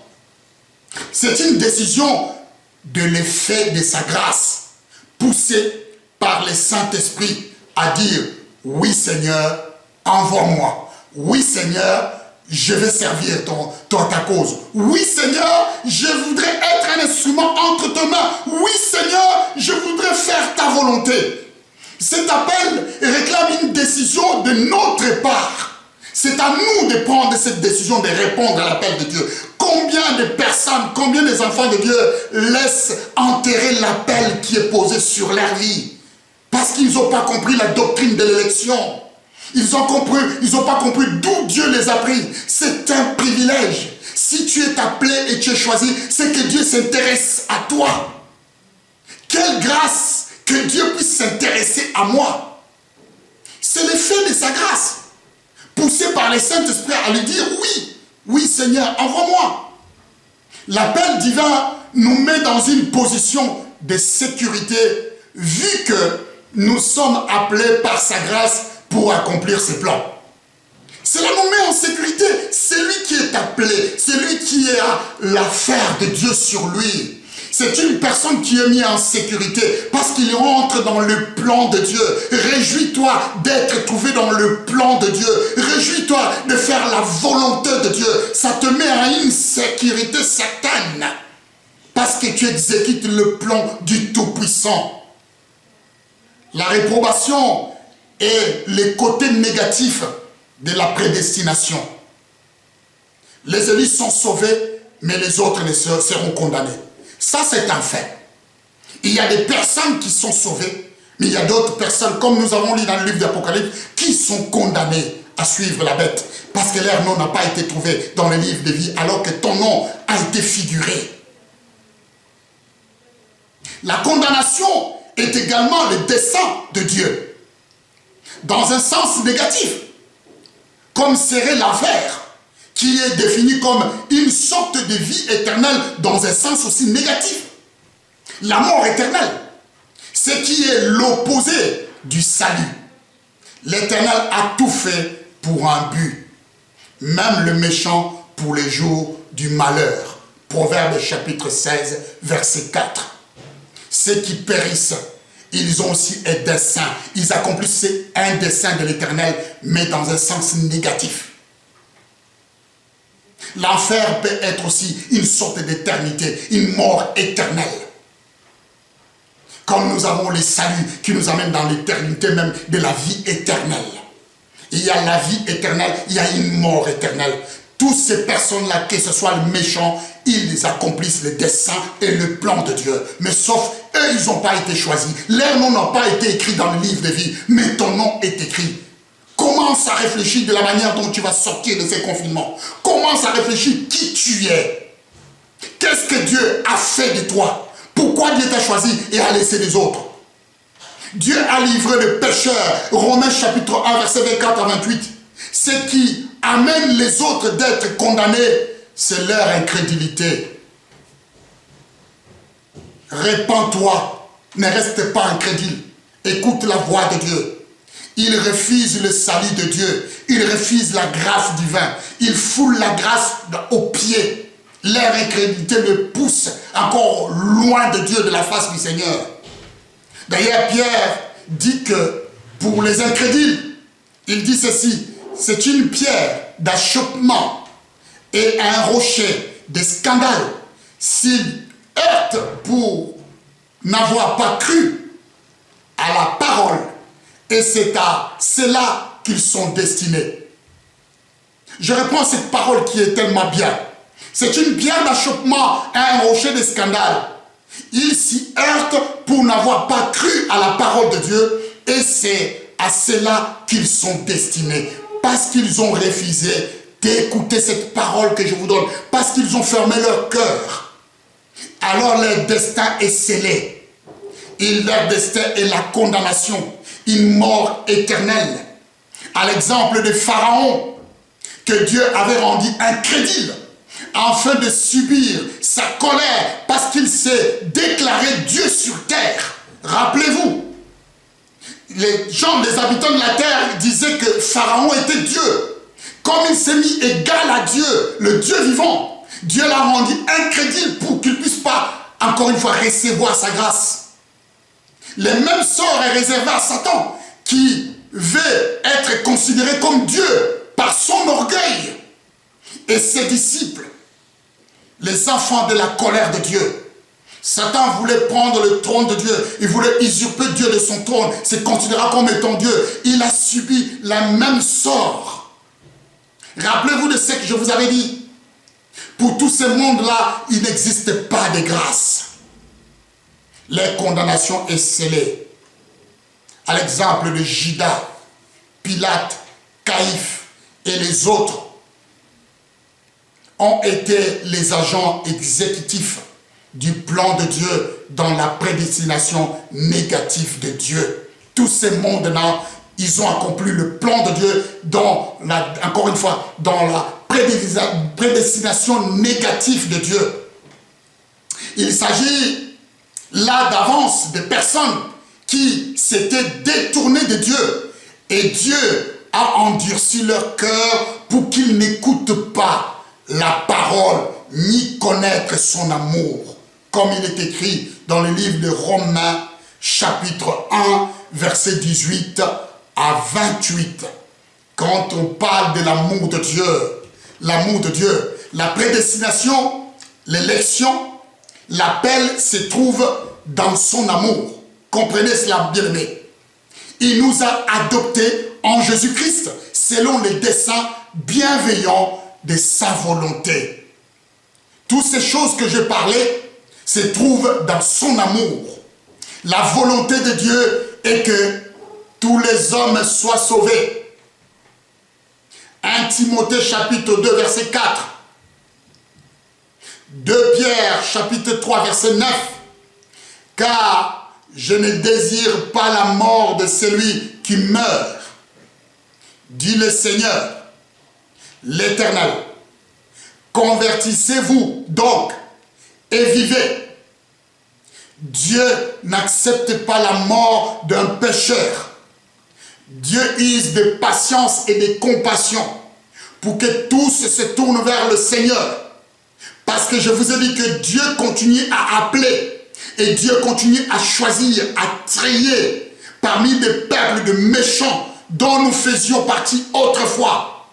C'est une décision de l'effet de sa grâce, poussée par le Saint-Esprit à dire « Oui Seigneur, envoie-moi. Oui Seigneur, je vais servir ta cause. Oui Seigneur, je voudrais être un instrument entre tes mains. Oui Seigneur, je voudrais faire ta volonté. » Cet appel réclame une décision de notre part. C'est à nous de prendre cette décision de répondre à l'appel de Dieu. Combien de personnes, combien des enfants de Dieu laissent enterrer l'appel qui est posé sur leur vie? Parce qu'ils n'ont pas compris la doctrine de l'élection. Ils n'ont pas compris d'où Dieu les a pris. C'est un privilège. Si tu es appelé et tu es choisi, c'est que Dieu s'intéresse à toi. Quelle grâce que Dieu puisse s'intéresser à moi. C'est l'effet de sa grâce. Poussé par le Saint-Esprit à lui dire oui. Oui Seigneur, envoie-moi. L'appel divin nous met dans une position de sécurité vu que nous sommes appelés par sa grâce pour accomplir ses plans. Cela nous met en sécurité. C'est lui qui est appelé, c'est lui qui a l'affaire de Dieu sur lui. C'est une personne qui est mise en sécurité parce qu'il rentre dans le plan de Dieu. Réjouis-toi d'être trouvé dans le plan de Dieu. Réjouis-toi de faire la volonté de Dieu. Ça te met à une sécurité certaine parce que tu exécutes le plan du Tout-Puissant. La réprobation est le côté négatif de la prédestination. Les élus sont sauvés, mais les autres seront condamnés. Ça, c'est un fait. Il y a des personnes qui sont sauvées, mais il y a d'autres personnes, comme nous avons lu dans le livre d'Apocalypse, qui sont condamnées à suivre la bête, parce que leur nom n'a pas été trouvé dans le livre de vie, alors que ton nom a été figuré. La condamnation est également le dessein de Dieu, dans un sens négatif, comme serait l'enfer, qui est défini comme une sorte de vie éternelle dans un sens aussi négatif. La mort éternelle, ce qui est l'opposé du salut. L'Éternel a tout fait pour un but, même le méchant pour les jours du malheur. Proverbe chapitre 16, verset 4. Ceux qui périssent, ils ont aussi un dessein. Ils accomplissent un dessein de l'Éternel, mais dans un sens négatif. L'enfer peut être aussi une sorte d'éternité, une mort éternelle. Comme nous avons le salut qui nous amène dans l'éternité même de la vie éternelle. Il y a la vie éternelle, il y a une mort éternelle. Toutes ces personnes-là, que ce soit le méchant, ils accomplissent le dessein et le plan de Dieu. Mais sauf, eux, ils n'ont pas été choisis. Leur nom n'a pas été écrit dans le livre de vie, mais ton nom est écrit. Commence à réfléchir de la manière dont tu vas sortir de ces confinements. Commence à réfléchir qui tu es. Qu'est-ce que Dieu a fait de toi? Pourquoi Dieu t'a choisi et a laissé les autres? Dieu a livré les pécheurs. Romains chapitre 1, verset 24 à 28. Ce qui amène les autres d'être condamnés, c'est leur incrédulité. Répands-toi. Ne reste pas incrédule. Écoute la voix de Dieu. Ils refusent le salut de Dieu. Ils refusent la grâce divine. Ils foulent la grâce aux pieds. Leur incrédulité le pousse encore loin de Dieu, de la face du Seigneur. D'ailleurs, Pierre dit que pour les incrédules, il dit ceci, c'est une pierre d'achoppement et un rocher de scandale. S'ils heurtent pour n'avoir pas cru à la parole, et c'est à cela qu'ils sont destinés. Je reprends cette parole qui est tellement bien. C'est une pierre d'achoppement et un rocher de scandale. Ils s'y heurtent pour n'avoir pas cru à la parole de Dieu, et c'est à cela qu'ils sont destinés. Parce qu'ils ont refusé d'écouter cette parole que je vous donne, parce qu'ils ont fermé leur cœur. Alors leur destin est scellé. Et leur destin est la condamnation, une mort éternelle. À l'exemple de Pharaon, que Dieu avait rendu incrédule, afin de subir sa colère, parce qu'il s'est déclaré Dieu sur terre. Rappelez-vous, les gens, les habitants de la terre disaient que Pharaon était Dieu. Comme il s'est mis égal à Dieu, le Dieu vivant, Dieu l'a rendu incrédule pour qu'il ne puisse pas, encore une fois, recevoir sa grâce. Le même sort est réservé à Satan, qui veut être considéré comme Dieu par son orgueil. Et ses disciples, les enfants de la colère de Dieu. Satan voulait prendre le trône de Dieu, il voulait usurper Dieu de son trône, se considérer comme étant Dieu. Il a subi la même sort. Rappelez-vous de ce que je vous avais dit. Pour tout ce monde-là, il n'existe pas de grâce. La condamnation est scellée. À l'exemple de Judas, Pilate, Caïphe et les autres ont été les agents exécutifs du plan de Dieu dans la prédestination négative de Dieu. Tous ces mondes-là, ils ont accompli le plan de Dieu dans encore une fois, dans la prédestination négative de Dieu. Il s'agit là d'avance de personnes qui s'étaient détournées de Dieu. Et Dieu a endurci leur cœur pour qu'ils n'écoutent pas la parole ni connaître son amour. Comme il est écrit dans le livre de Romains, chapitre 1, verset 18 à 28. Quand on parle de l'amour de Dieu, la prédestination, l'élection, l'appel se trouve dans son amour. Comprenez cela, bien-aimés. Il nous a adoptés en Jésus-Christ selon les desseins bienveillants de sa volonté. Toutes ces choses que j'ai parlé se trouvent dans son amour. La volonté de Dieu est que tous les hommes soient sauvés. 1 Timothée chapitre 2 verset 4. 2 Pierre chapitre 3 verset 9. Car je ne désire pas la mort de celui qui meurt, dit le Seigneur, l'Éternel. Convertissez-vous donc et vivez. Dieu n'accepte pas la mort d'un pécheur. Dieu use de patience et de compassion pour que tous se tournent vers le Seigneur. Parce que je vous ai dit que Dieu continue à appeler et Dieu continue à choisir, à trier parmi des peuples de méchants dont nous faisions partie autrefois.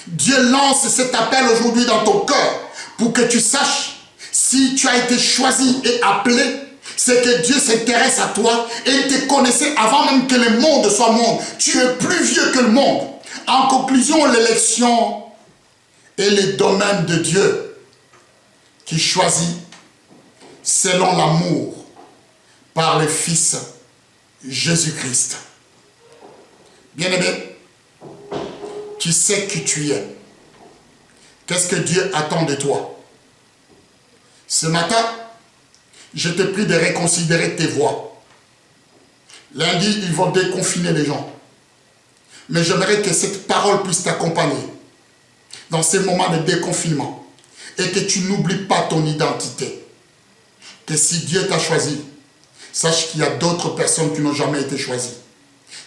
Dieu lance cet appel aujourd'hui dans ton cœur pour que tu saches si tu as été choisi et appelé, c'est que Dieu s'intéresse à toi et il te connaissait avant même que le monde soit monde. Tu es plus vieux que le monde. En conclusion, l'élection est le domaine de Dieu qui choisit selon l'amour par le Fils Jésus-Christ. Bien-aimé, tu sais qui tu es. Qu'est-ce que Dieu attend de toi? Ce matin, je te prie de reconsidérer tes voies. Lundi, ils vont déconfiner les gens. Mais j'aimerais que cette parole puisse t'accompagner dans ces moments de déconfinement et que tu n'oublies pas ton identité. Que si Dieu t'a choisi, sache qu'il y a d'autres personnes qui n'ont jamais été choisies.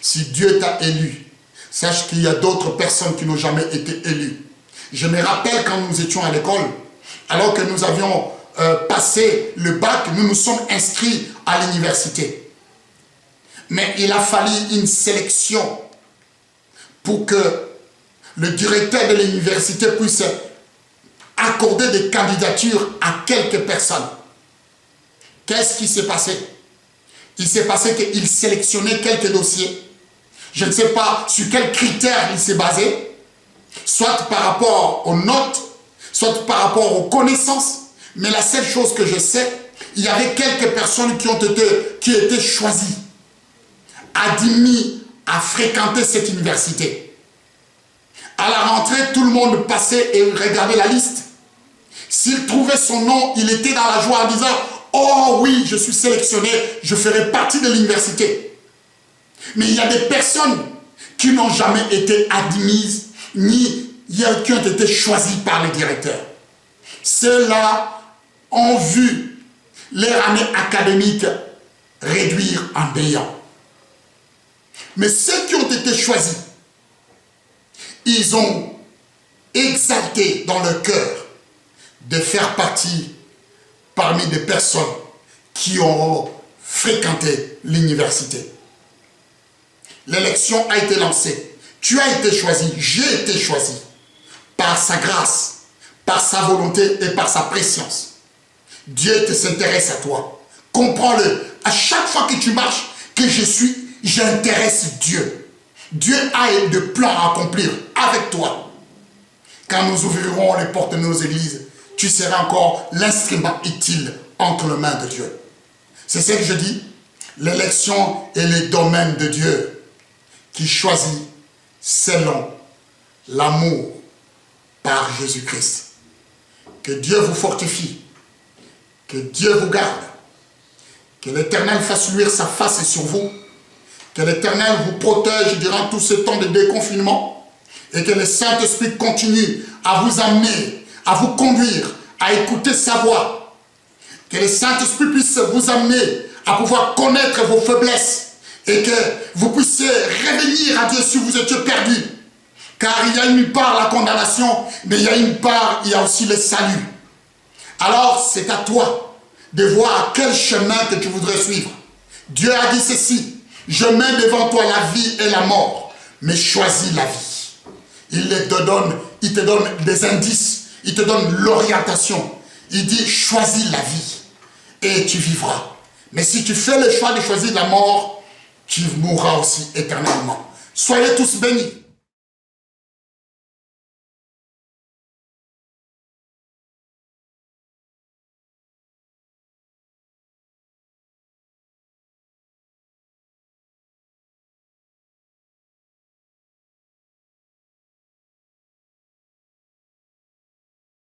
Si Dieu t'a élu, sache qu'il y a d'autres personnes qui n'ont jamais été élues. Je me rappelle quand nous étions à l'école, alors que nous avions passé le bac, nous nous sommes inscrits à l'université. Mais il a fallu une sélection pour que le directeur de l'université puisse accorder des candidatures à quelques personnes. Qu'est-ce qui s'est passé? Il s'est passé qu'il sélectionnait quelques dossiers. Je ne sais pas sur quels critères il s'est basé, soit par rapport aux notes, soit par rapport aux connaissances. Mais la seule chose que je sais, il y avait quelques personnes qui étaient choisies, admises à fréquenter cette université. À la rentrée, tout le monde passait et regardait la liste. S'il trouvait son nom, il était dans la joie en disant « Oh oui, je suis sélectionné, je ferai partie de l'université. » Mais il y a des personnes qui n'ont jamais été admises, ni qui ont été choisies par les directeurs. Ceux-là ont vu leur année académique réduire en néant. Mais ceux qui ont été choisis, ils ont exalté dans leur cœur de faire partie parmi des personnes qui ont fréquenté l'université. L'élection a été lancée. Tu as été choisi, j'ai été choisi par sa grâce, par sa volonté et par sa préscience. Dieu s'intéresse à toi. Comprends-le. À chaque fois que tu marches, que j'intéresse Dieu. Dieu a des plans à accomplir avec toi. Quand nous ouvrirons les portes de nos églises, tu seras encore l'instrument utile entre les mains de Dieu. C'est ce que je dis. L'élection est le domaine de Dieu qui choisit selon l'amour par Jésus-Christ. Que Dieu vous fortifie. Que Dieu vous garde. Que l'Éternel fasse luire sa face sur vous. Que l'Éternel vous protège durant tout ce temps de déconfinement. et que le Saint-Esprit continue à vous amener, à vous conduire, à écouter sa voix. Que le Saint-Esprit puisse vous amener à pouvoir connaître vos faiblesses et que vous puissiez revenir à Dieu si vous étiez perdu. Car il y a une part la condamnation, mais il y a une part, il y a aussi le salut. Alors c'est à toi de voir quel chemin que tu voudrais suivre. Dieu a dit ceci, je mets devant toi la vie et la mort, mais choisis la vie. Il te donne des indices, il te donne l'orientation. Il dit choisis la vie et tu vivras. Mais si tu fais le choix de choisir la mort, tu mourras aussi éternellement. Soyez tous bénis.